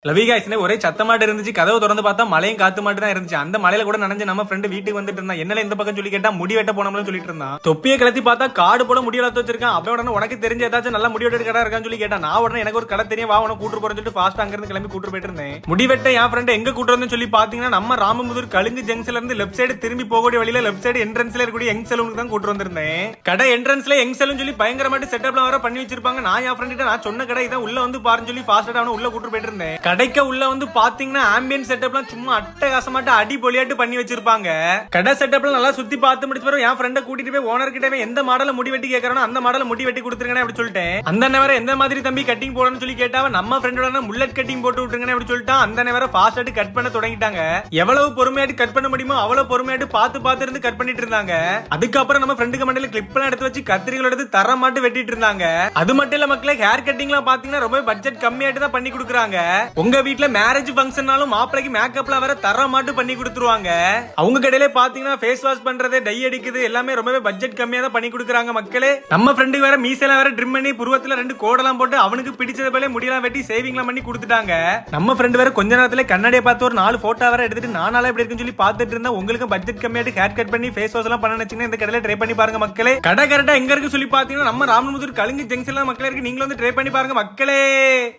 லவிகாய்ஸ்னே ஒரே சத்தமாட்டு இருந்துச்சு. கதவு திறந்து பார்த்தா மழையும் காத்து மாட்டு தான் இருந்துச்சு. அந்த மலையில கூட நனைஞ்சு நம்ம ஃப்ரெண்டு வீட்டுக்கு வந்துட்டு இருந்தான். என்னல இந்த பக்கம் சொல்லி கேட்டா முடி வெட்ட போனோம்னு சொல்லிட்டு இருந்தான். தொப்பியை கலத்தி பார்த்தா காடு போல முடி வளர்த்து வச்சிருக்கான். அப்படியே உடனே உனக்கு தெரிஞ்ச ஏதாச்சும் நல்ல முடி வெட்ட கடை இருக்கான்னு சொல்லி கேட்டான். நான் உடனே எனக்கு ஒரு கடை தெரியும், வா உனக்கு கூட்டு போறேன்னு சொல்லிட்டு ஃபாஸ்ட் அங்க இருந்து கிளம்பி கூட்டு போயிட்டு இருந்தேன். முடி வெட்ட என் ஃப்ரெண்ட் எங்க கூட்டு வந்து சொல்லி பாத்தீங்கன்னா நம்ம ராமமுதூர் கழுங்கு ஜங்ஷன்ல இருந்து லெஃப்ட் சைடு திரும்பி போகக்கூடிய வழியில லெஃப்ட் சைடு என்ட்ரன்ஸ்ல இருக்கக்கூடிய யங் சலூனுக்கு தான் கூட்டு வந்திருந்தேன். கடை என்ட்ரன்ஸ்ல யங் சலூன் சொல்லி பயங்கரமாட்டு செட்டப்லாம் வர பண்ணி வச்சிருப்பாங்க. நான் என் ஃப்ரெண்ட் நான் சொன்ன கடை இதான், உள்ள வந்து பாருன்னு சொல்லி ஃபாஸ்டா அவன உள்ள கூட்டு போயிட்டு இருந்தேன். கடைக்கு உள்ள வந்து பாத்தீங்கன்னா ஆம்பியன் செட்டப்லாம் சும்மா அட்டகாசமாட்டு அடி பொலியாட்டு பண்ணி வச்சிருப்பாங்க. கடை செட்டப்ல நல்லா சுத்தி பார்த்து முடிச்ச பிறகு என் ஃப்ரெண்ட கூட்டிட்டு போய் ஓனர் கிட்ட எந்த மாடல முடி வெட்டி கேக்குறானோ அந்த மாடல முடி வெட்டி கொடுத்துருங்க அப்படி சொல்லிட்டேன். அந்த நேரம் எந்த மாதிரி தம்பி கட்டிங் போடணும்னு சொல்லி கேட்டாவ நம்ம ஃப்ரெண்டோட முல்லட் கட்டிங் போட்டு விட்டுருங்க அப்படி சொல்லிட்டான். அந்த நேரம் ஃபாஸ்ட் கட் பண்ண தொடங்கிட்டாங்க. எவ்வளவு பொறுமையாட்டு கட் பண்ண முடியுமோ அவ்வளவு பொறுமையாட்டு பார்த்து இருந்து கட் பண்ணிட்டு இருந்தாங்க. அதுக்கப்புறம் நம்ம ஃப்ரெண்டுக்கு மண்டையில கிளிப் எல்லாம் எடுத்து வச்சு கத்திரிகள் எடுத்து தர மாட்டு வெட்டிட்டு இருந்தாங்க. அது மட்டும் இல்ல மக்களே, ஹேர் கட்டிங்லாம் பாத்தீங்கன்னா ரொம்ப பட்ஜெட் கம்மியாட்டு தான் பண்ணி கொடுக்குறாங்க. உங்க வீட்டுல மேரேஜ் ஃபங்க்ஷன்னாலும் மாப்பிளைக்கு மேக்கப்லாம் வேற தர மாட்டு பண்ணி கொடுத்துருவாங்க. அவங்க கடையில பாத்தீங்கன்னா ஃபேஸ் வாஷ் பண்றது, டை அடிக்குது எல்லாமே ரொம்பவே பட்ஜெட் கம்மியா தான் பண்ணி கொடுக்குறாங்க மக்களே. நம்ம ஃப்ரெண்டுக்கு வேற மீசெல்லாம் வேற ட்ரிம் பண்ணி புருவத்துல 2 கோடெல்லாம் போட்டு அவனுக்கு பிடிச்சது போல முடியெல்லாம் வெட்டி சேவிங்லாம் பண்ணி கொடுத்துட்டாங்க. நம்ம ஃப்ரெண்டு வேற கொஞ்ச நேரத்துல கண்ணாடியை பார்த்து ஒரு 4 போட்டோ வேற எடுத்துட்டு நானால எப்படி இருக்குன்னு சொல்லி பார்த்துட்டு இருந்தா. உங்களுக்கு பட்ஜெட் கம்மியாட்டு ஹேர் கட் பண்ணி ஃபேஸ் வாஷ் எல்லாம் பண்ண நினைச்சீங்கன்னா இந்த கடையில ட்ரை பண்ணி பாருங்க மக்களே. கடை கரெக்டா எங்க இருக்கு சொல்லி பாத்தீங்கன்னா நம்ம ராமமுதூர் கழுங்கு ஜங்ஷன்ல மக்களே இருக்கு. நீங்களும் வந்து ட்ரை பண்ணி பாருங்க மக்களே.